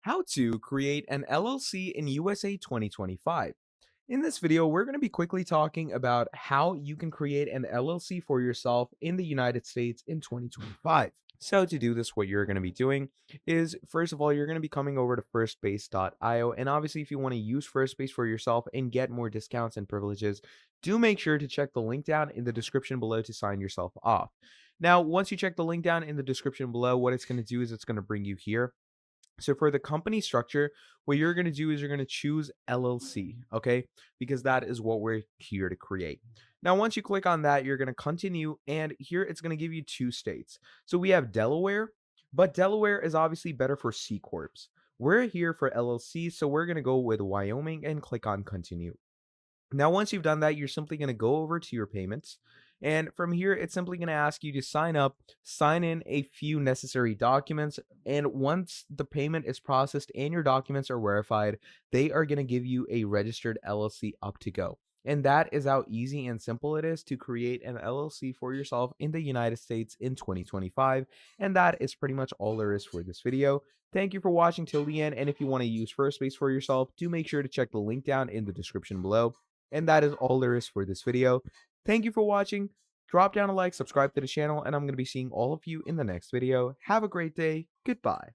How to create an LLC in USA 2025. In this video, we're going to be quickly talking about how you can create an LLC for yourself in the United States in 2025. So to do this, what you're going to be doing is, first of all, you're going to be coming over to firstbase.io. And obviously, if you want to use Firstbase for yourself and get more discounts and privileges, do make sure to check the link down in the description below to sign yourself off. Now, once you check the link down in the description below, what it's going to do is it's going to bring you here. So for the company structure, what you're going to do is you're going to choose LLC, okay? Because that is what we're here to create. Now, once you click on that, you're going to continue, and here it's going to give you two states. So we have Delaware, but Delaware is obviously better for C corps. We're here for LLC, so we're going to go with Wyoming and click on continue. Now, once you've done that, you're simply going to go over to your payments. And from here, it's simply going to ask you to sign up, sign in a few necessary documents. And once the payment is processed and your documents are verified, they are going to give you a registered LLC up to go. And that is how easy and simple it is to create an LLC for yourself in the United States in 2025. And that is pretty much all there is for this video. Thank you for watching till the end. And if you want to use Firstbase for yourself, do make sure to check the link down in the description below. And that is all there is for this video. Thank you for watching. Drop down a like, subscribe to the channel, and I'm going to be seeing all of you in the next video. Have a great day. Goodbye.